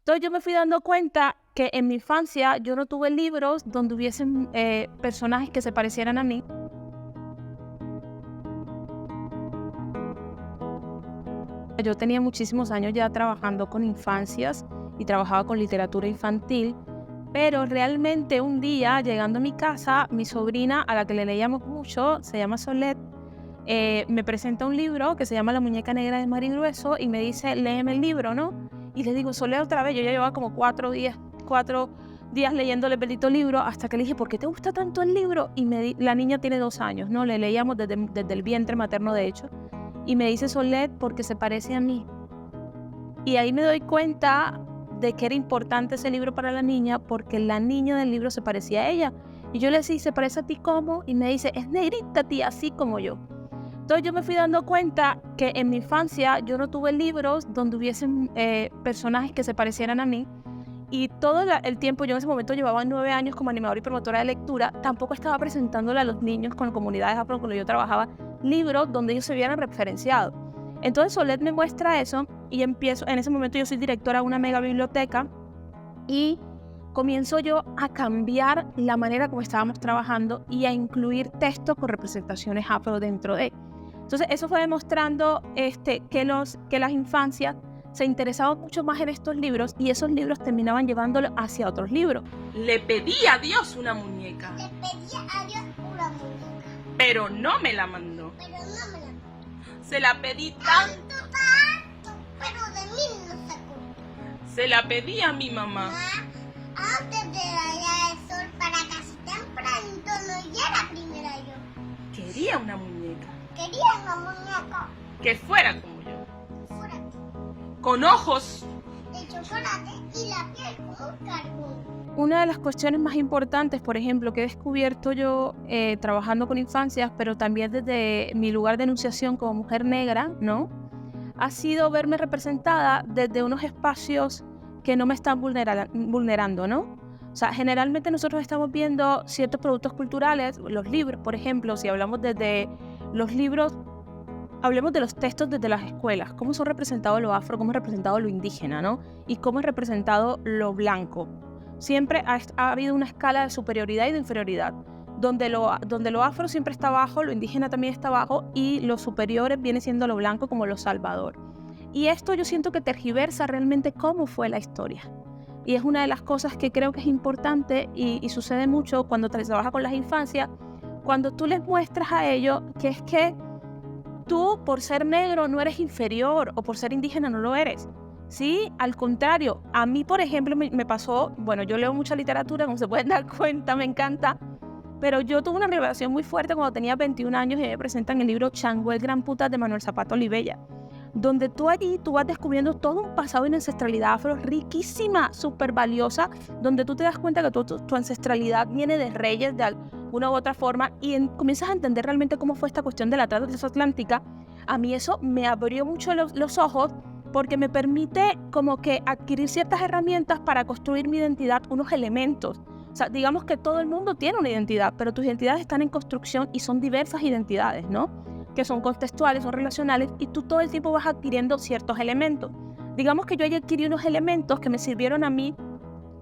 Entonces yo me fui dando cuenta que en mi infancia yo no tuve libros donde hubiesen personajes que se parecieran a mí. Yo tenía muchísimos años ya trabajando con infancias y trabajaba con literatura infantil, pero realmente un día, llegando a mi casa, mi sobrina, a la que le leíamos mucho, se llama Solet, me presenta un libro que se llama La muñeca negra de Marigrueso y me dice, léeme el libro, ¿no? Y le digo, Solet, otra vez. Yo ya llevaba como 4 días leyéndole el bendito libro, hasta que le dije, ¿por qué te gusta tanto el libro? Y la niña tiene 2 años, ¿no? Le leíamos desde el vientre materno, de hecho. Y me dice, Solet, porque se parece a mí. Y ahí me doy cuenta de que era importante ese libro para la niña, porque la niña del libro se parecía a ella. Y yo le decía, ¿se parece a ti cómo? Y me dice, es negrita, tía, así como yo. Entonces yo me fui dando cuenta que en mi infancia yo no tuve libros donde hubiesen personajes que se parecieran a mí. Y todo el tiempo, yo en ese momento llevaba 9 años como animadora y promotora de lectura, tampoco estaba presentándole a los niños con comunidades afro con las que yo trabajaba libros donde ellos se vieran referenciados. Entonces Solet me muestra eso y empiezo, en ese momento yo soy directora de una mega biblioteca y comienzo yo a cambiar la manera como estábamos trabajando y a incluir textos con representaciones afro dentro de. Entonces eso fue demostrando que las infancias se interesaban mucho más en estos libros y esos libros terminaban llevándolo hacia otros libros. Le pedí a Dios una muñeca, Le pedí a Dios una muñeca, pero no me la mandó. pero no me la mandó. Se la pedí tanto, Tanto, pero de mí no se acordó. se la pedí a mi mamá. Antes de rayar el sol para casi tempranito no llegara primero yo. Quería una muñeca Quería una muñeca que fuera como yo, fuera con ojos. de chocolate y la piel como un carbón. Una de las cuestiones más importantes, por ejemplo, que he descubierto yo trabajando con infancias, pero también desde mi lugar de enunciación como mujer negra, ¿no? Ha sido verme representada desde unos espacios que no me están vulnerando, ¿no? O sea, generalmente nosotros estamos viendo ciertos productos culturales, los libros, por ejemplo, si hablamos desde los libros, hablemos de los textos desde las escuelas, cómo son representados lo afro, cómo es representado lo indígena, ¿no? Y cómo es representado lo blanco. Siempre ha habido una escala de superioridad y de inferioridad, donde lo afro siempre está abajo, lo indígena también está abajo y los superiores viene siendo lo blanco como lo salvador. Y esto yo siento que tergiversa realmente cómo fue la historia. Y es una de las cosas que creo que es importante y sucede mucho cuando trabajas con las infancias, cuando tú les muestras a ellos que es que tú por ser negro no eres inferior o por ser indígena no lo eres. Sí, al contrario, a mí, por ejemplo, me pasó, bueno, yo leo mucha literatura, como se pueden dar cuenta, me encanta, pero yo tuve una revelación muy fuerte cuando tenía 21 años y me presentan el libro Changó el Gran Putas de Manuel Zapata Olivella, donde tú vas descubriendo todo un pasado y una ancestralidad afro riquísima, súper valiosa, donde tú te das cuenta que tu ancestralidad viene de reyes de alguna u otra forma y comienzas a entender realmente cómo fue esta cuestión de la trata transatlántica. A mí eso me abrió mucho los ojos, porque me permite como que adquirir ciertas herramientas para construir mi identidad, unos elementos. O sea, digamos que todo el mundo tiene una identidad, pero tus identidades están en construcción y son diversas identidades, ¿no? Que son contextuales, son relacionales y tú todo el tiempo vas adquiriendo ciertos elementos. Digamos que yo ya adquirí unos elementos que me sirvieron a mí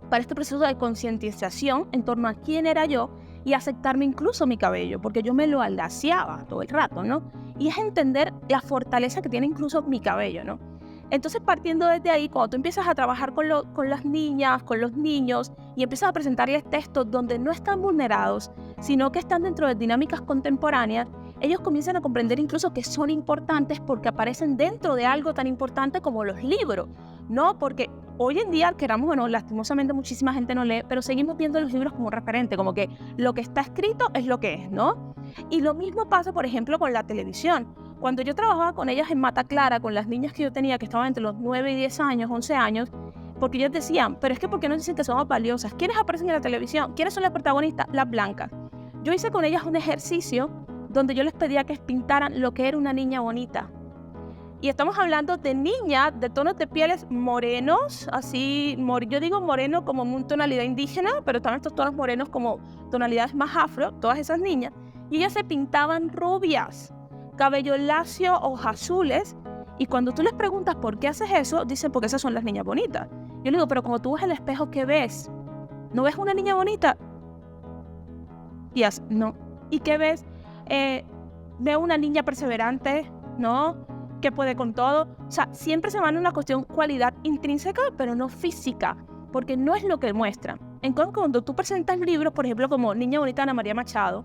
para este proceso de concientización en torno a quién era yo y aceptarme incluso mi cabello, porque yo me lo alaciaba todo el rato, ¿no? Y es entender la fortaleza que tiene incluso mi cabello, ¿no? Entonces, partiendo desde ahí, cuando tú empiezas a trabajar con las niñas, con los niños, y empiezas a presentarles textos donde no están vulnerados, sino que están dentro de dinámicas contemporáneas, ellos comienzan a comprender incluso que son importantes porque aparecen dentro de algo tan importante como los libros, ¿no? Porque hoy en día, queramos o no, lastimosamente muchísima gente no lee, pero seguimos viendo los libros como referente, como que lo que está escrito es lo que es, ¿no? Y lo mismo pasa, por ejemplo, con la televisión. Cuando yo trabajaba con ellas en Mata Clara, con las niñas que yo tenía que estaban entre los 9 y 10 años, 11 años, porque ellas decían, pero es que ¿por qué no dicen que somos valiosas? ¿Quiénes aparecen en la televisión? ¿Quiénes son las protagonistas? Las blancas. Yo hice con ellas un ejercicio donde yo les pedía que pintaran lo que era una niña bonita. Y estamos hablando de niñas de tonos de pieles morenos, así, yo digo moreno como una tonalidad indígena, pero también estos tonos morenos como tonalidades más afro, todas esas niñas. Y ellas se pintaban rubias, cabello lacio, ojos azules, y cuando tú les preguntas por qué haces eso, dicen porque esas son las niñas bonitas. Yo le digo, pero cuando tú ves el espejo, ¿qué ves? ¿No ves una niña bonita? Y así, no. ¿Y qué ves? Veo una niña perseverante, ¿no? Que puede con todo. O sea, siempre se van a una cuestión cualidad intrínseca, pero no física, porque no es lo que muestran. En cambio, cuando tú presentas libros, por ejemplo, como Niña Bonita de Ana María Machado,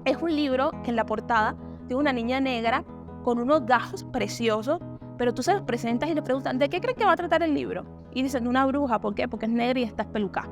es un libro que en la portada tiene una niña negra con unos gajos preciosos, pero tú se los presentas y le preguntan, ¿de qué crees que va a tratar el libro? Y dicen, de una bruja. ¿Por qué? Porque es negra y está espelucada.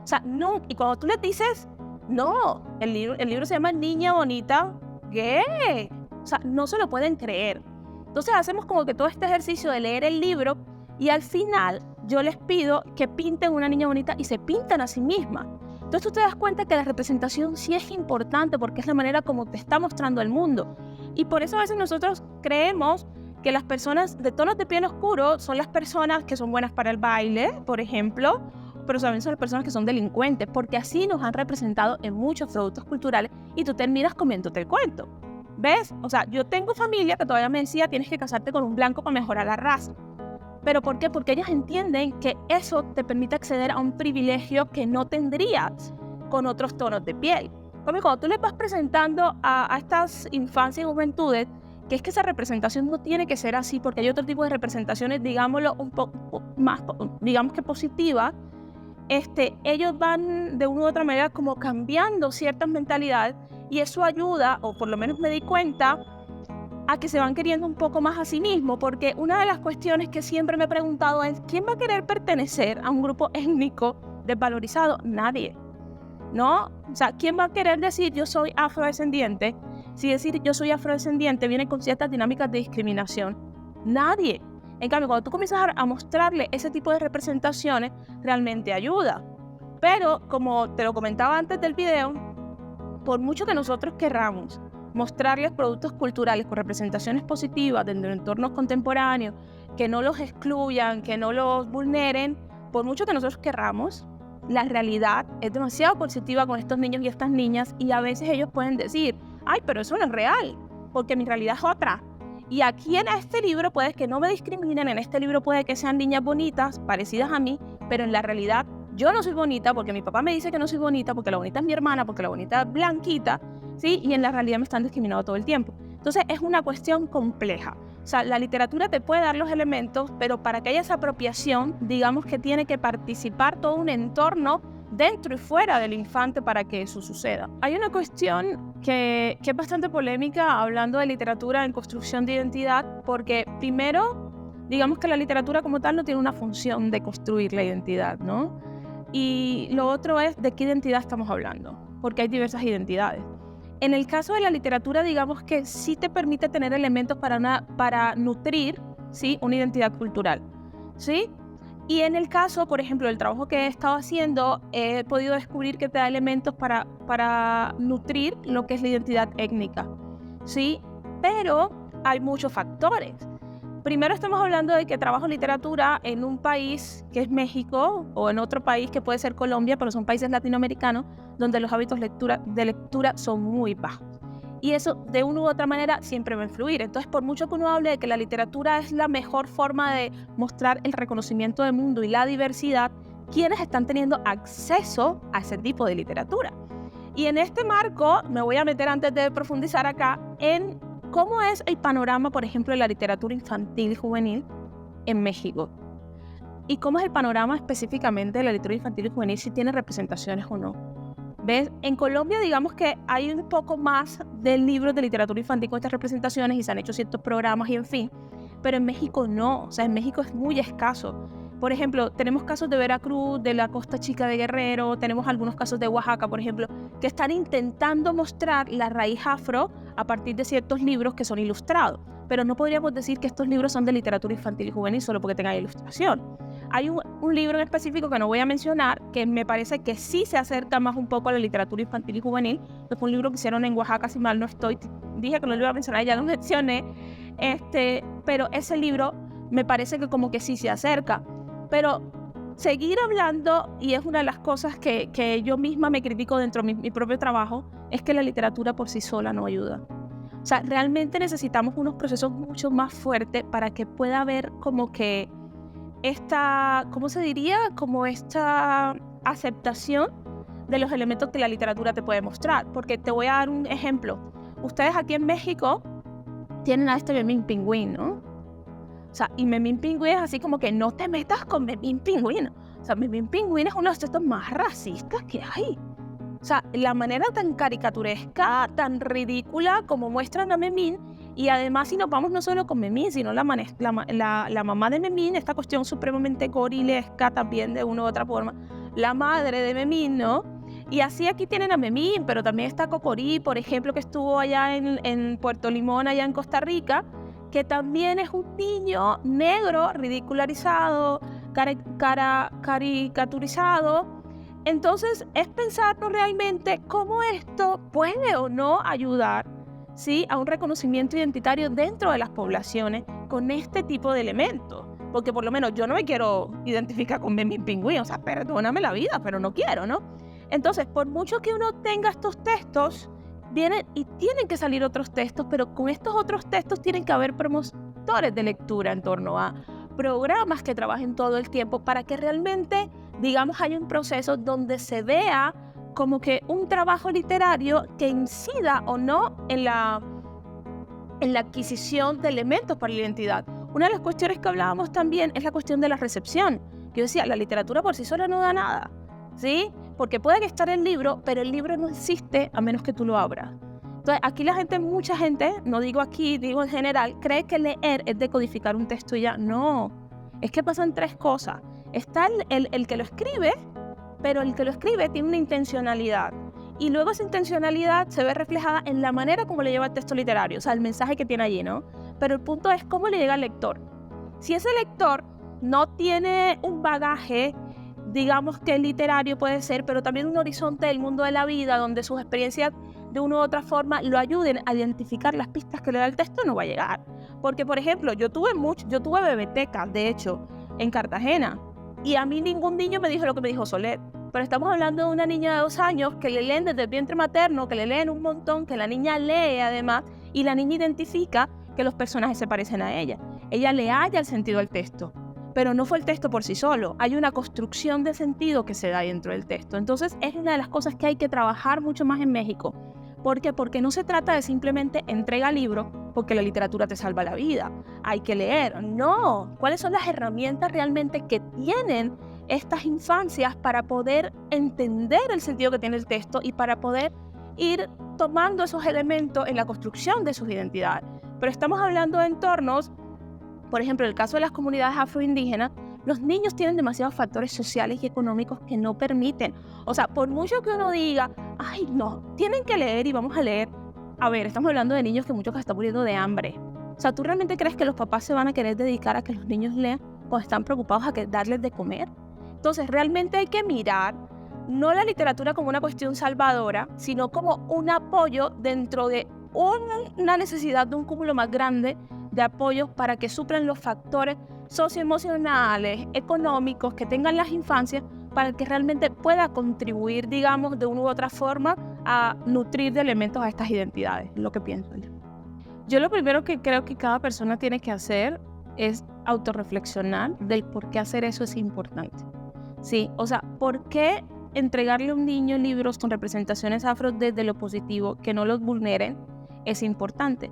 O sea, no. Y cuando tú le dices, no, el libro se llama Niña Bonita, ¿qué? O sea, no se lo pueden creer. Entonces hacemos como que todo este ejercicio de leer el libro y al final yo les pido que pinten una niña bonita y se pintan a sí mismas. Entonces tú te das cuenta que la representación sí es importante porque es la manera como te está mostrando el mundo. Y por eso a veces nosotros creemos que las personas de tonos de piel oscuro son las personas que son buenas para el baile, por ejemplo, pero también son las personas que son delincuentes, porque así nos han representado en muchos productos culturales y tú terminas comiéndote el cuento. ¿Ves? O sea, yo tengo familia que todavía me decía, tienes que casarte con un blanco para mejorar la raza. ¿Pero por qué? Porque ellas entienden que eso te permite acceder a un privilegio que no tendrías con otros tonos de piel. Como cuando tú le vas presentando a estas infancias y juventudes, que es que esa representación no tiene que ser así, porque hay otro tipo de representaciones, digámoslo, un poco más, digamos que positivas, ellos van de una u otra manera como cambiando ciertas mentalidades y eso ayuda, o por lo menos me di cuenta, a que se van queriendo un poco más a sí mismos, porque una de las cuestiones que siempre me he preguntado es, ¿quién va a querer pertenecer a un grupo étnico desvalorizado? Nadie, ¿no? O sea, ¿quién va a querer decir yo soy afrodescendiente? Si decir yo soy afrodescendiente viene con ciertas dinámicas de discriminación. Nadie. En cambio, cuando tú comienzas a mostrarle ese tipo de representaciones, realmente ayuda. Pero, como te lo comentaba antes del video, por mucho que nosotros querramos mostrarles productos culturales con representaciones positivas dentro de entornos contemporáneos, que no los excluyan, que no los vulneren, por mucho que nosotros querramos, la realidad es demasiado positiva con estos niños y estas niñas y a veces ellos pueden decir, ay, pero eso no es real, porque mi realidad es otra. Y aquí en este libro puede que no me discriminen, en este libro puede que sean niñas bonitas, parecidas a mí, pero en la realidad yo no soy bonita porque mi papá me dice que no soy bonita, porque la bonita es mi hermana, porque la bonita es blanquita, ¿sí? Y en la realidad me están discriminando todo el tiempo. Entonces es una cuestión compleja. O sea, la literatura te puede dar los elementos, pero para que haya esa apropiación, digamos que tiene que participar todo un entorno dentro y fuera del infante para que eso suceda. Hay una cuestión que es bastante polémica hablando de literatura en construcción de identidad, porque primero, digamos que la literatura como tal no tiene una función de construir la identidad, ¿no? Y lo otro es de qué identidad estamos hablando, porque hay diversas identidades. En el caso de la literatura, digamos que sí te permite tener elementos para nutrir, ¿sí?, una identidad cultural, ¿sí? Y en el caso, por ejemplo, del trabajo que he estado haciendo, he podido descubrir que te da elementos para nutrir lo que es la identidad étnica, ¿sí? Pero hay muchos factores. Primero estamos hablando de que trabajo literatura en un país que es México o en otro país que puede ser Colombia, pero son países latinoamericanos donde los hábitos de lectura son muy bajos. Y eso de una u otra manera siempre va a influir. Entonces, por mucho que uno hable de que la literatura es la mejor forma de mostrar el reconocimiento del mundo y la diversidad, ¿quiénes están teniendo acceso a ese tipo de literatura? Y en este marco me voy a meter, antes de profundizar acá, en cómo es el panorama, por ejemplo, de la literatura infantil y juvenil en México. Y cómo es el panorama específicamente de la literatura infantil y juvenil, si tiene representaciones o no. ¿Ves? En Colombia, digamos que hay un poco más de libros de literatura infantil con estas representaciones y se han hecho ciertos programas y en fin, pero en México no, o sea, en México es muy escaso. Por ejemplo, tenemos casos de Veracruz, de la Costa Chica de Guerrero, tenemos algunos casos de Oaxaca, por ejemplo, que están intentando mostrar la raíz afro a partir de ciertos libros que son ilustrados, pero no podríamos decir que estos libros son de literatura infantil y juvenil solo porque tengan ilustración. Hay un libro en específico que no voy a mencionar, que me parece que sí se acerca más un poco a la literatura infantil y juvenil, que fue un libro que hicieron en Oaxaca, si mal no estoy, dije que no lo iba a mencionar, ya lo mencioné, pero ese libro me parece que como que sí se acerca, pero seguir hablando, y es una de las cosas que yo misma me critico dentro de mi propio trabajo, es que la literatura por sí sola no ayuda. O sea, realmente necesitamos unos procesos mucho más fuertes para que pueda haber como que esta, ¿cómo se diría? Como esta aceptación de los elementos que la literatura te puede mostrar. Porque te voy a dar un ejemplo. Ustedes aquí en México tienen a este Memín Pingüín, ¿no? O sea, y Memín Pingüín es así como que no te metas con Memín Pingüín. O sea, Memín Pingüín es uno de los textos más racistas que hay. O sea, la manera tan caricaturesca, tan ridícula como muestran a Memín, y además si nos vamos no solo con Memín, sino la mamá de Memín, esta cuestión supremamente gorilesca también de una u otra forma, la madre de Memín, ¿no? Y así aquí tienen a Memín, pero también está Cocorí, por ejemplo, que estuvo allá en Puerto Limón, allá en Costa Rica, que también es un niño negro, ridicularizado, caricaturizado. Entonces, es pensarnos realmente cómo esto puede o no ayudar, ¿sí?, a un reconocimiento identitario dentro de las poblaciones con este tipo de elementos. Porque por lo menos yo no me quiero identificar con Memín Pingüín, o sea, perdóname la vida, pero no quiero, ¿no? Entonces, por mucho que uno tenga estos textos, vienen y tienen que salir otros textos, pero con estos otros textos tienen que haber promotores de lectura en torno a programas que trabajen todo el tiempo para que realmente, digamos, haya un proceso donde se vea como que un trabajo literario que incida o no en la adquisición de elementos para la identidad. Una de las cuestiones que hablábamos también es la cuestión de la recepción. Yo decía, la literatura por sí sola no da nada, ¿sí? Porque puede estar el libro, pero el libro no existe a menos que tú lo abras. Entonces, aquí mucha gente, no digo aquí, digo en general, cree que leer es decodificar un texto y ya. No, es que pasan tres cosas. Está el que lo escribe, pero el que lo escribe tiene una intencionalidad. Y luego esa intencionalidad se ve reflejada en la manera como le lleva el texto literario, o sea, el mensaje que tiene allí, ¿no? Pero el punto es cómo le llega al lector. Si ese lector no tiene un bagaje, digamos que literario puede ser, pero también un horizonte del mundo de la vida, donde sus experiencias de una u otra forma lo ayuden a identificar las pistas que le da el texto, no va a llegar. Porque, por ejemplo, yo tuve bebetecas, de hecho, en Cartagena, y a mí ningún niño me dijo lo que me dijo Soler. Pero estamos hablando de una niña de 2 años que le leen desde el vientre materno, que le leen un montón, que la niña lee además, y la niña identifica que los personajes se parecen a ella. Ella le halla el sentido al texto, pero no fue el texto por sí solo. Hay una construcción de sentido que se da dentro del texto. Entonces es una de las cosas que hay que trabajar mucho más en México. ¿Por qué? Porque no se trata de simplemente entrega libro porque la literatura te salva la vida. Hay que leer. No. ¿Cuáles son las herramientas realmente que tienen estas infancias para poder entender el sentido que tiene el texto y para poder ir tomando esos elementos en la construcción de sus identidades? Pero estamos hablando de entornos, por ejemplo, en el caso de las comunidades afroindígenas, los niños tienen demasiados factores sociales y económicos que no permiten. O sea, por mucho que uno diga, ay, no, tienen que leer y vamos a leer. A ver, estamos hablando de niños que muchos están muriendo de hambre. O sea, ¿tú realmente crees que los papás se van a querer dedicar a que los niños lean cuando están preocupados a darles de comer? Entonces, realmente hay que mirar no la literatura como una cuestión salvadora, sino como un apoyo dentro de una necesidad de un cúmulo más grande de apoyos para que suplan los factores socioemocionales, económicos que tengan las infancias para que realmente pueda contribuir, digamos, de una u otra forma a nutrir de elementos a estas identidades, lo que pienso yo. Yo lo primero que creo que cada persona tiene que hacer es autorreflexionar del por qué hacer eso es importante. Sí, o sea, ¿por qué entregarle a un niño libros con representaciones afro desde lo positivo, que no los vulneren, es importante?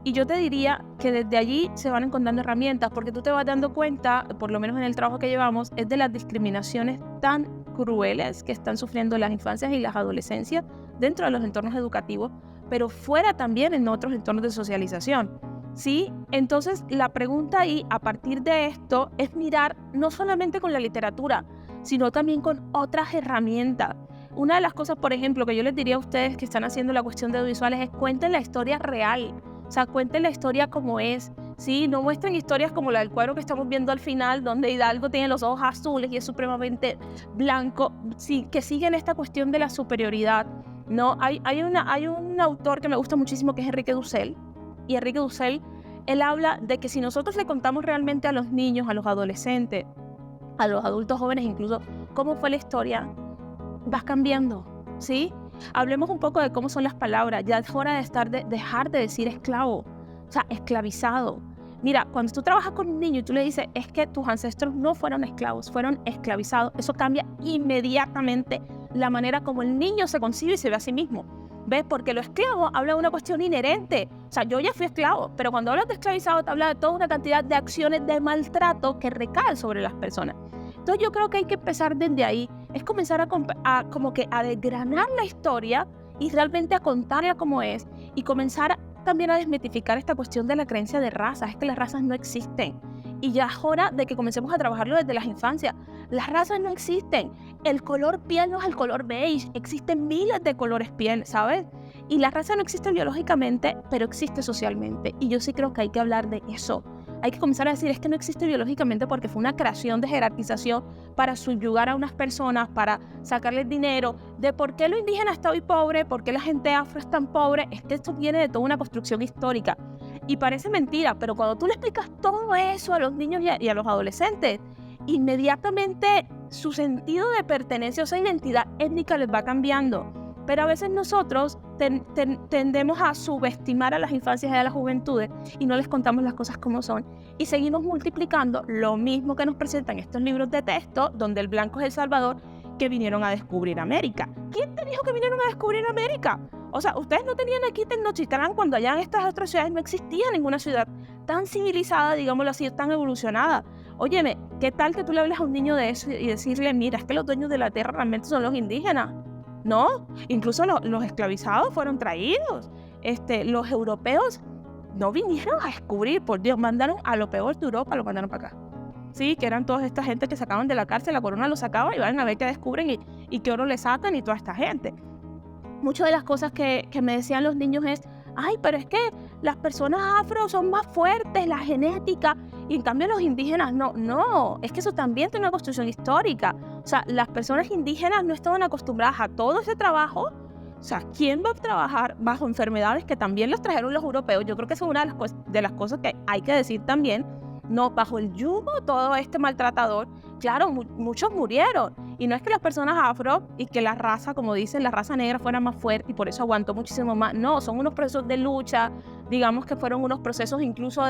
Y yo te diría que desde allí se van encontrando herramientas, porque tú te vas dando cuenta, por lo menos en el trabajo que llevamos, es de las discriminaciones tan crueles que están sufriendo las infancias y las adolescencias dentro de los entornos educativos, pero fuera también en otros entornos de socialización. ¿Sí? Entonces la pregunta ahí, a partir de esto, es mirar no solamente con la literatura, sino también con otras herramientas. Una de las cosas, por ejemplo, que yo les diría a ustedes que están haciendo la cuestión de audiovisuales es cuenten la historia real. O sea, cuenten la historia como es, ¿sí? No muestren historias como la del cuadro que estamos viendo al final, donde Hidalgo tiene los ojos azules y es supremamente blanco, sí, que siguen esta cuestión de la superioridad, ¿no? Hay un autor que me gusta muchísimo que es Enrique Dussel, y Enrique Dussel, él habla de que si nosotros le contamos realmente a los niños, a los adolescentes, a los adultos jóvenes incluso, cómo fue la historia, vas cambiando, ¿sí? Hablemos un poco de cómo son las palabras. Ya es hora de dejar de decir esclavo, o sea, esclavizado. Mira, cuando tú trabajas con un niño y tú le dices, es que tus ancestros no fueron esclavos, fueron esclavizados, eso cambia inmediatamente la manera como el niño se concibe y se ve a sí mismo. ¿Ves? Porque lo esclavo habla de una cuestión inherente. O sea, yo ya fui esclavo, pero cuando hablas de esclavizado te habla de toda una cantidad de acciones de maltrato que recaen sobre las personas. Entonces yo creo que hay que empezar desde ahí. Es comenzar a desgranar la historia y realmente a contarla como es y comenzar también a desmitificar esta cuestión de la creencia de razas. Es que las razas no existen. Y ya es hora de que comencemos a trabajarlo desde las infancias. Las razas no existen. El color piel no es el color beige. Existen miles de colores piel, ¿sabes? Y la raza no existe biológicamente, pero existe socialmente. Y yo sí creo que hay que hablar de eso. Hay que comenzar a decir, es que no existe biológicamente porque fue una creación de jerarquización para subyugar a unas personas, para sacarles dinero, de por qué lo indígena está hoy pobre, por qué la gente afro es tan pobre. Es que esto viene de toda una construcción histórica. Y parece mentira, pero cuando tú le explicas todo eso a los niños y a los adolescentes, inmediatamente su sentido de pertenencia o esa identidad étnica les va cambiando. Pero a veces nosotros tendemos a subestimar a las infancias y a las juventudes y no les contamos las cosas como son. Y seguimos multiplicando lo mismo que nos presentan estos libros de texto, donde el blanco es El Salvador, que vinieron a descubrir América. ¿Quién te dijo que vinieron a descubrir América? O sea, ustedes no tenían aquí Tenochtitlán cuando allá en estas otras ciudades no existía ninguna ciudad tan civilizada, digámoslo así, tan evolucionada. Óyeme, ¿qué tal que tú le hables a un niño de eso y decirle, mira, es que los dueños de la tierra realmente son los indígenas? No, incluso los esclavizados fueron traídos. Los europeos no vinieron a descubrir, por Dios, mandaron a lo peor de Europa, lo mandaron para acá. Sí, que eran toda esta gente que sacaban de la cárcel, la corona los sacaba y van a ver qué descubren y qué oro le sacan y toda esta gente. Muchas de las cosas que me decían los niños es, ay, pero es que las personas afro son más fuertes, la genética, y en cambio los indígenas no, es que eso también tiene una construcción histórica. O sea, las personas indígenas no estaban acostumbradas a todo ese trabajo. O sea, ¿quién va a trabajar bajo enfermedades que también los trajeron los europeos? Yo creo que eso es una de las cosas que hay que decir también. No, bajo el yugo todo este maltratador, claro, muchos murieron. Y no es que las personas afro y que la raza, como dicen, la raza negra fuera más fuerte y por eso aguantó muchísimo más. No, son unos procesos de lucha, digamos que fueron unos procesos incluso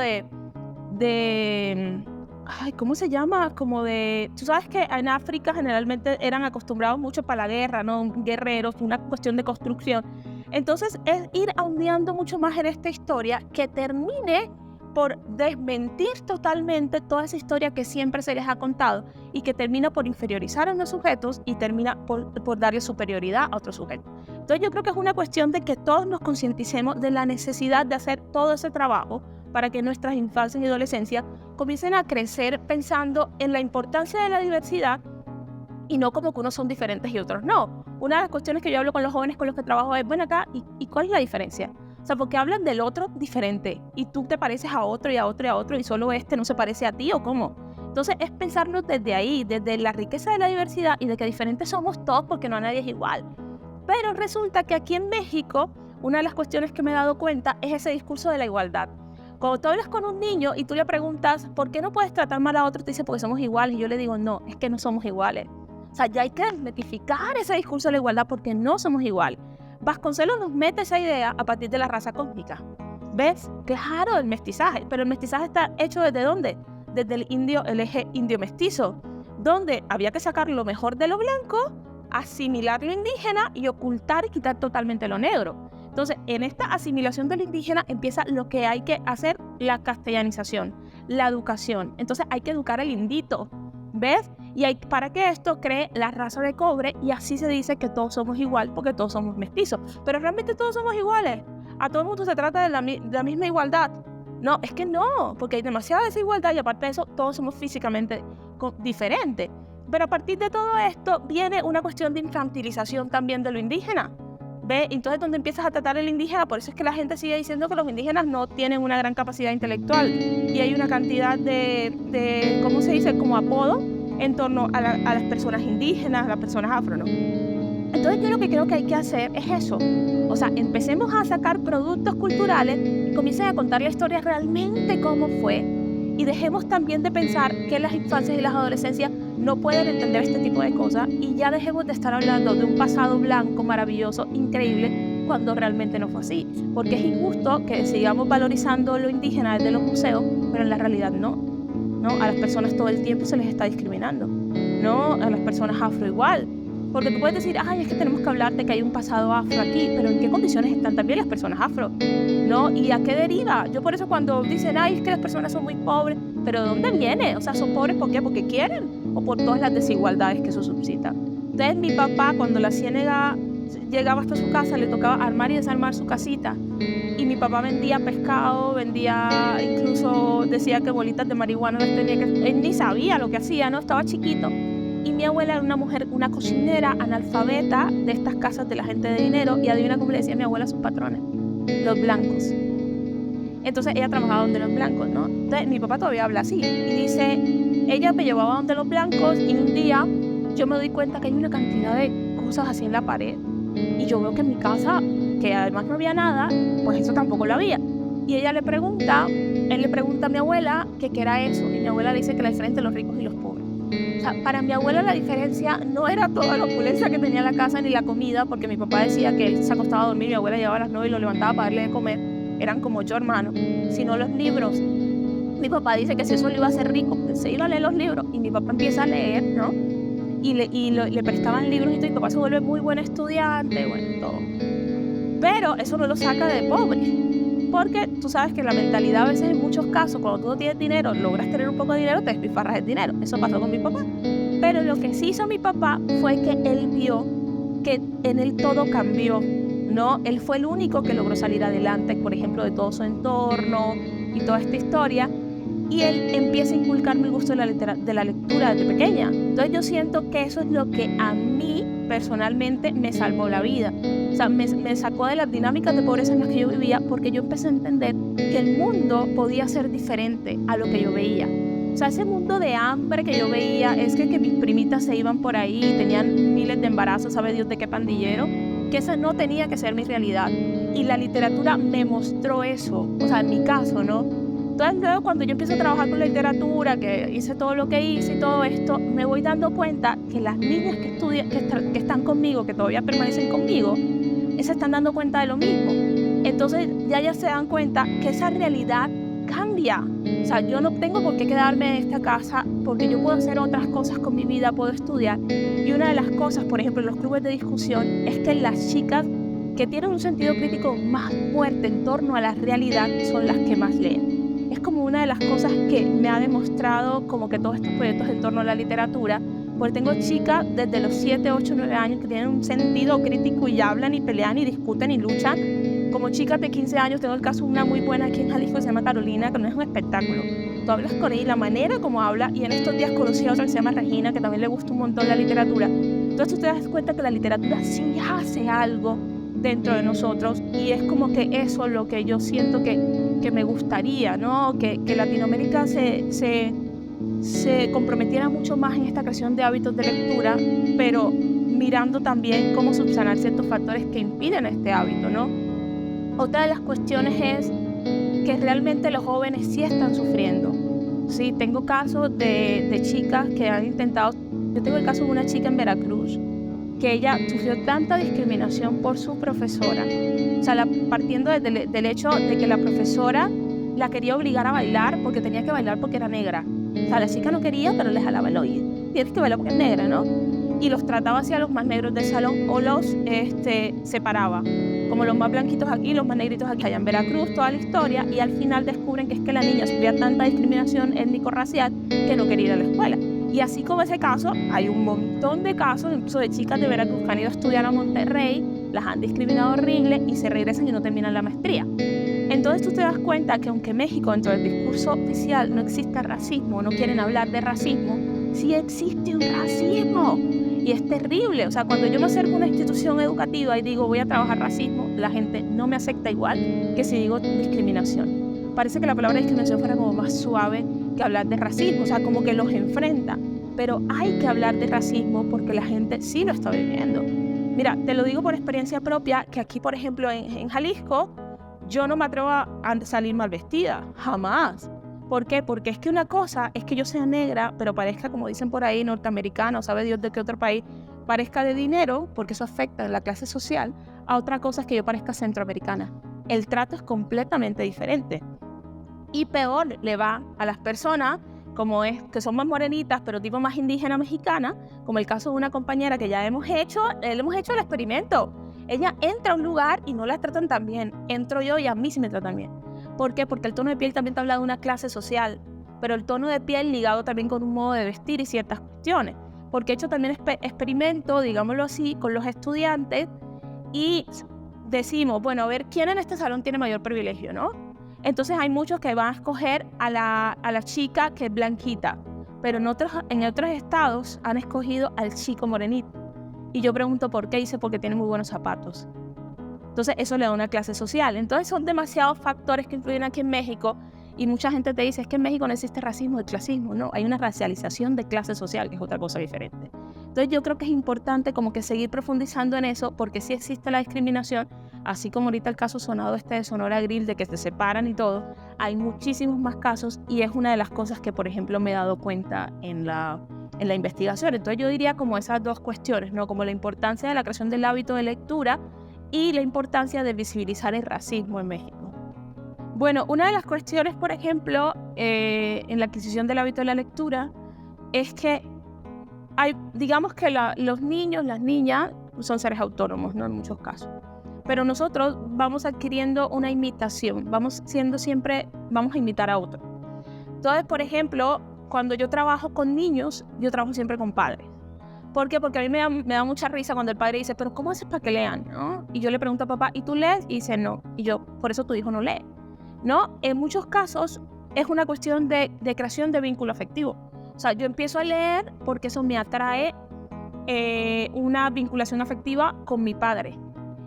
ay, ¿cómo se llama? Como de, tú sabes que en África generalmente eran acostumbrados mucho para la guerra, ¿no? Guerreros, una cuestión de construcción. Entonces es ir ahondeando mucho más en esta historia que termine por desmentir totalmente toda esa historia que siempre se les ha contado y que termina por inferiorizar a unos sujetos y termina por darle superioridad a otros sujetos. Entonces yo creo que es una cuestión de que todos nos concienticemos de la necesidad de hacer todo ese trabajo para que nuestras infancias y adolescencias comiencen a crecer pensando en la importancia de la diversidad y no como que unos son diferentes y otros no. Una de las cuestiones que yo hablo con los jóvenes con los que trabajo es, bueno, acá, ¿y cuál es la diferencia? O sea, porque hablan del otro diferente y tú te pareces a otro y a otro y a otro y solo este no se parece a ti o cómo. Entonces es pensarlo desde ahí, desde la riqueza de la diversidad y de que diferentes somos todos porque no a nadie es igual. Pero resulta que aquí en México, una de las cuestiones que me he dado cuenta es ese discurso de la igualdad. Cuando tú hablas con un niño y tú le preguntas, ¿por qué no puedes tratar mal a otro? Te dice, porque somos iguales. Y yo le digo, no, es que no somos iguales. O sea, ya hay que desmitificar ese discurso de la igualdad porque no somos iguales. Vasconcelos nos mete esa idea a partir de la raza cósmica. ¿Ves? Claro, el mestizaje. Pero el mestizaje está hecho ¿desde dónde? Desde el eje indio-mestizo, donde había que sacar lo mejor de lo blanco, asimilar lo indígena y ocultar y quitar totalmente lo negro. Entonces, en esta asimilación del indígena empieza lo que hay que hacer, la castellanización, la educación. Entonces, hay que educar al indito, ¿ves? Y para que esto cree la raza de cobre y así se dice que todos somos igual porque todos somos mestizos. Pero realmente todos somos iguales. A todo el mundo se trata de la misma igualdad. No, es que no, porque hay demasiada desigualdad y aparte de eso, todos somos físicamente diferentes. Pero a partir de todo esto viene una cuestión de infantilización también de lo indígena. ¿Ve? Entonces, donde empiezas a tratar el indígena, por eso es que la gente sigue diciendo que los indígenas no tienen una gran capacidad intelectual y hay una cantidad de ¿cómo se dice? Como apodo en torno a las personas indígenas, a las personas afro, ¿no? Entonces, yo lo que creo que hay que hacer es eso. O sea, empecemos a sacar productos culturales y comiencen a contar la historia realmente cómo fue y dejemos también de pensar que las infancias y las adolescencias no pueden entender este tipo de cosas y ya dejemos de estar hablando de un pasado blanco, maravilloso, increíble, cuando realmente no fue así. Porque es injusto que sigamos valorizando lo indígena desde los museos, pero en la realidad no. A las personas todo el tiempo se les está discriminando, ¿no? A las personas afro igual. Porque tú puedes decir, ay, es que tenemos que hablar de que hay un pasado afro aquí, pero ¿en qué condiciones están también las personas afro? ¿No? ¿Y a qué deriva? Yo por eso cuando dicen, ay, es que las personas son muy pobres, ¿pero de dónde viene? O sea, ¿son pobres por qué? ¿Porque quieren? ¿O por todas las desigualdades que eso suscita? Entonces mi papá, cuando la ciénaga llegaba hasta su casa, le tocaba armar y desarmar su casita. Y mi papá vendía pescado, vendía, incluso decía que bolitas de marihuana las tenía que... Él ni sabía lo que hacía, ¿no? Estaba chiquito. Y mi abuela era una mujer, una cocinera analfabeta de estas casas de la gente de dinero. Y adivina cómo le decía a mi abuela a sus patrones: los blancos. Entonces ella trabajaba donde los blancos, ¿no? Entonces mi papá todavía habla así. Y dice, ella me llevaba donde los blancos y un día yo me doy cuenta que hay una cantidad de cosas así en la pared. Y yo veo que en mi casa, que además no había nada, pues eso tampoco lo había. Y ella le pregunta a mi abuela que qué era eso. Y mi abuela le dice que la diferencia entre los ricos y los pobres. O sea, para mi abuela la diferencia no era toda la opulencia que tenía la casa ni la comida, porque mi papá decía que él se acostaba a dormir, mi abuela llegaba a las 9 y lo levantaba para darle de comer, eran como 8 hermanos, sino los libros. Mi papá dice que si eso lo iba a hacer rico, pues se iba a leer los libros, y mi papá empieza a leer, ¿no? Y le prestaban libros y todo, y mi papá se vuelve muy buen estudiante, bueno, todo. Pero eso no lo saca de pobre. Porque tú sabes que la mentalidad a veces en muchos casos, cuando tú no tienes dinero, logras tener un poco de dinero, te despilfarras el dinero. Eso pasó con mi papá. Pero lo que sí hizo mi papá fue que él vio que en él todo cambió, ¿no? Él fue el único que logró salir adelante, por ejemplo, de todo su entorno y toda esta historia. Y él empieza a inculcarme el gusto de la lectura desde pequeña. Entonces yo siento que eso es lo que a mí personalmente me salvó la vida. O sea, me sacó de las dinámicas de pobreza en las que yo vivía, porque yo empecé a entender que el mundo podía ser diferente a lo que yo veía. O sea, ese mundo de hambre que yo veía, es que mis primitas se iban por ahí, tenían miles de embarazos, sabe Dios de qué pandillero, que esa no tenía que ser mi realidad. Y la literatura me mostró eso, o sea, en mi caso, ¿no? Entonces luego cuando yo empiezo a trabajar con la literatura, que hice todo lo que hice y todo esto, me voy dando cuenta que las niñas que estudian, que están conmigo, que todavía permanecen conmigo, se están dando cuenta de lo mismo. Entonces ya se dan cuenta que esa realidad cambia. O sea, yo no tengo por qué quedarme en esta casa, porque yo puedo hacer otras cosas con mi vida, puedo estudiar. Y una de las cosas, por ejemplo, en los clubes de discusión, es que las chicas que tienen un sentido crítico más fuerte en torno a la realidad son las que más leen. Es como una de las cosas que me ha demostrado como que todos estos proyectos en torno a la literatura, porque tengo chicas desde los 7, 8, 9 años que tienen un sentido crítico y hablan y pelean y discuten y luchan. Como chicas de 15 años, tengo el caso de una muy buena aquí en Jalisco que se llama Carolina, que no es un espectáculo. Tú hablas con ella y la manera como habla, y en estos días conocí a otra que se llama Regina, que también le gusta un montón la literatura. Entonces tú te das cuenta que la literatura sí hace algo dentro de nosotros, y es como que eso es lo que yo siento que me gustaría, ¿no? Que Latinoamérica se comprometiera mucho más en esta creación de hábitos de lectura, pero mirando también cómo subsanar ciertos factores que impiden este hábito, ¿no? Otra de las cuestiones es que realmente los jóvenes sí están sufriendo. Sí, tengo casos de chicas que han intentado. Yo tengo el caso de una chica en Veracruz que ella sufrió tanta discriminación por su profesora. O sea, partiendo del hecho de que la profesora la quería obligar a bailar porque tenía que bailar porque era negra. O sea, la chica no quería, pero le jalaba el oído. Tienes que bailar porque es negra, ¿no? Y los trataba hacia los más negros del salón, o los separaba. Como los más blanquitos aquí, los más negritos aquí. Allá en Veracruz, toda la historia, y al final descubren que es que la niña sufría tanta discriminación étnico-racial que no quería ir a la escuela. Y así como ese caso, hay un montón de casos, incluso de chicas de Veracruz que han ido a estudiar a Monterrey, las han discriminado horrible y se regresan y no terminan la maestría. Entonces tú te das cuenta que aunque México dentro del discurso oficial no exista racismo, no quieren hablar de racismo, sí existe un racismo. Y es terrible. O sea, cuando yo me acerco a una institución educativa y digo voy a trabajar racismo, la gente no me acepta igual que si digo discriminación. Parece que la palabra discriminación fuera como más suave que hablar de racismo, o sea, como que los enfrenta. Pero hay que hablar de racismo porque la gente sí lo está viviendo. Mira, te lo digo por experiencia propia, que aquí, por ejemplo, en Jalisco, yo no me atrevo a salir mal vestida, jamás. ¿Por qué? Porque es que una cosa es que yo sea negra, pero parezca, como dicen por ahí, norteamericana, o sabe Dios de qué otro país, parezca de dinero, porque eso afecta a la clase social. a otra cosa es que yo parezca centroamericana. El trato es completamente diferente. Y peor le va a las personas que son más morenitas, pero tipo más indígena mexicana, como el caso de una compañera que ya hemos hecho el experimento. Ella entra a un lugar y no la tratan tan bien. Entro yo y a mí sí me tratan bien. ¿Por qué? Porque el tono de piel también te habla de una clase social, pero el tono de piel ligado también con un modo de vestir y ciertas cuestiones. Porque he hecho también experimento, digámoslo así, con los estudiantes y decimos, bueno, a ver, ¿quién en este salón tiene mayor privilegio, no? Entonces hay muchos que van a escoger a la chica que es blanquita, pero en otros estados han escogido al chico morenito. Y yo pregunto por qué, dice porque tiene muy buenos zapatos. Entonces eso le da una clase social. Entonces son demasiados factores que influyen aquí en México y mucha gente te dice, es que en México no existe racismo y clasismo. No, hay una racialización de clase social, que es otra cosa diferente. Entonces yo creo que es importante como que seguir profundizando en eso, porque sí existe la discriminación, así como ahorita el caso sonado de Sonora Grill, de que se separan y todo, hay muchísimos más casos y es una de las cosas que, por ejemplo, me he dado cuenta en la investigación. Entonces yo diría como esas dos cuestiones, ¿no? Como la importancia de la creación del hábito de lectura y la importancia de visibilizar el racismo en México. Bueno, una de las cuestiones, por ejemplo, en la adquisición del hábito de la lectura es que digamos que los niños, las niñas son seres autónomos, ¿no? En muchos casos. Pero nosotros vamos adquiriendo una imitación, vamos a imitar a otro. Entonces, por ejemplo, cuando yo trabajo con niños, yo trabajo siempre con padres. ¿Por qué? Porque a mí me da mucha risa cuando el padre dice, pero ¿cómo haces para que lean? ¿No? Y yo le pregunto a papá, ¿y tú lees? Y dice, no. Y yo, por eso tu hijo no lee. ¿No? En muchos casos es una cuestión de creación de vínculo afectivo. O sea, yo empiezo a leer porque eso me atrae una vinculación afectiva con mi padre.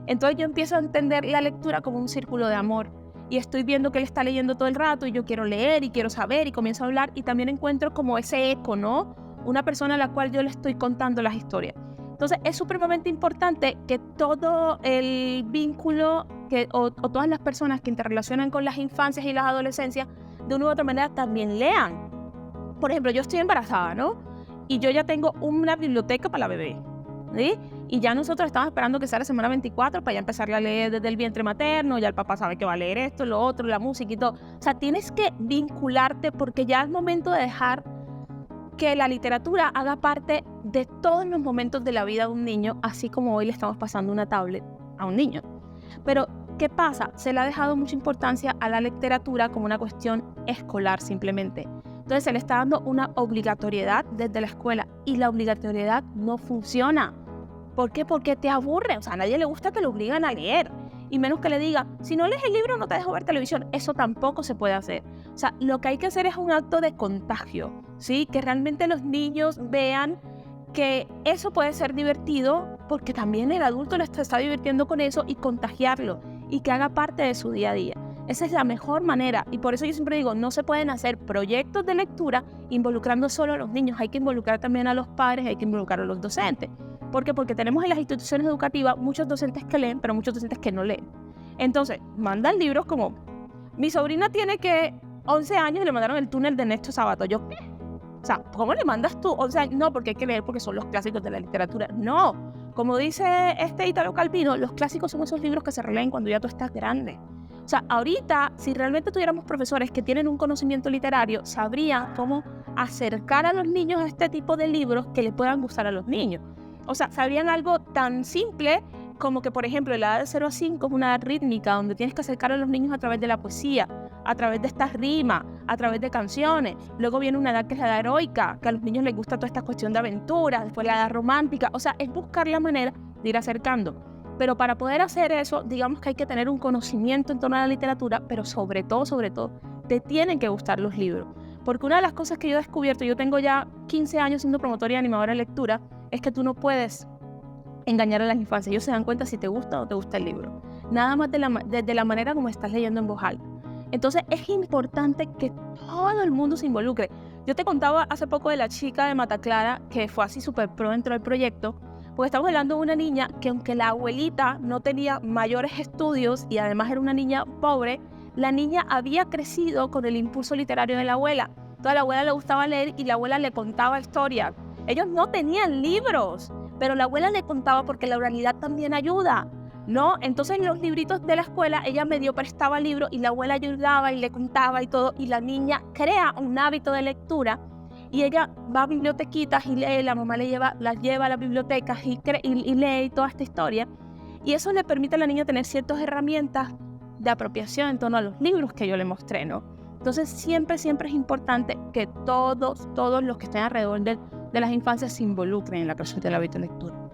Entonces yo empiezo a entender la lectura como un círculo de amor y estoy viendo que él está leyendo todo el rato y yo quiero leer y quiero saber y comienzo a hablar y también encuentro como ese eco, ¿no? Una persona a la cual yo le estoy contando las historias. Entonces es supremamente importante que todo el vínculo o todas las personas que interrelacionan con las infancias y las adolescencias de una u otra manera también lean. Por ejemplo, yo estoy embarazada, ¿no? Y yo ya tengo una biblioteca para la bebé, ¿sí? Y ya nosotros estamos esperando que sea la semana 24 para ya empezar a leer desde el vientre materno, ya el papá sabe que va a leer esto, lo otro, la música y todo. O sea, tienes que vincularte porque ya es momento de dejar que la literatura haga parte de todos los momentos de la vida de un niño, así como hoy le estamos pasando una tablet a un niño. Pero, ¿qué pasa? Se le ha dejado mucha importancia a la literatura como una cuestión escolar simplemente. Entonces se le está dando una obligatoriedad desde la escuela y la obligatoriedad no funciona. ¿Por qué? Porque te aburre. O sea, a nadie le gusta que lo obligan a leer. Y menos que le digan, si no lees el libro no te dejo ver televisión. Eso tampoco se puede hacer. O sea, lo que hay que hacer es un acto de contagio, ¿sí? Que realmente los niños vean que eso puede ser divertido porque también el adulto le está divirtiendo con eso y contagiarlo y que haga parte de su día a día. Esa es la mejor manera y por eso yo siempre digo, no se pueden hacer proyectos de lectura involucrando solo a los niños, hay que involucrar también a los padres, hay que involucrar a los docentes. ¿Por qué? Porque tenemos en las instituciones educativas muchos docentes que leen, pero muchos docentes que no leen. Entonces, mandan libros como, mi sobrina tiene 11 años y le mandaron El túnel de Ernesto Sabato. ¿Yo qué? O sea, ¿cómo le mandas tú 11 años? No, porque hay que leer porque son los clásicos de la literatura. No, como dice Italo Calvino, los clásicos son esos libros que se releen cuando ya tú estás grande. O sea, ahorita, si realmente tuviéramos profesores que tienen un conocimiento literario, sabrían cómo acercar a los niños a este tipo de libros que le puedan gustar a los niños. O sea, sabrían algo tan simple como que, por ejemplo, la edad de 0 a 5 es una edad rítmica donde tienes que acercar a los niños a través de la poesía, a través de estas rimas, a través de canciones. Luego viene una edad que es la edad heroica, que a los niños les gusta toda esta cuestión de aventura, después la edad romántica. O sea, es buscar la manera de ir acercando. Pero para poder hacer eso, digamos que hay que tener un conocimiento en torno a la literatura, pero sobre todo, te tienen que gustar los libros. Porque una de las cosas que yo he descubierto, yo tengo ya 15 años siendo promotora y animadora de lectura, es que tú no puedes engañar a las infancias. Ellos se dan cuenta si te gusta o no te gusta el libro. Nada más desde la manera como estás leyendo en voz alta. Entonces es importante que todo el mundo se involucre. Yo te contaba hace poco de la chica de Mata Clara, que fue así súper pro dentro del proyecto, porque estamos hablando de una niña que aunque la abuelita no tenía mayores estudios y además era una niña pobre, la niña había crecido con el impulso literario de la abuela. Entonces a la abuela le gustaba leer y la abuela le contaba historias. Ellos no tenían libros, pero la abuela le contaba porque la oralidad también ayuda. ¿no? Entonces, en los libritos de la escuela, ella medio prestaba libros y la abuela ayudaba y le contaba y todo, y la niña crea un hábito de lectura y ella va a bibliotequitas y lee, la mamá la lleva a las bibliotecas y lee toda esta historia, y eso le permite a la niña tener ciertas herramientas de apropiación en torno a los libros que yo le mostré, ¿no? Entonces, siempre es importante que todos los que estén alrededor de las infancias se involucren en la creación del hábito de lectura.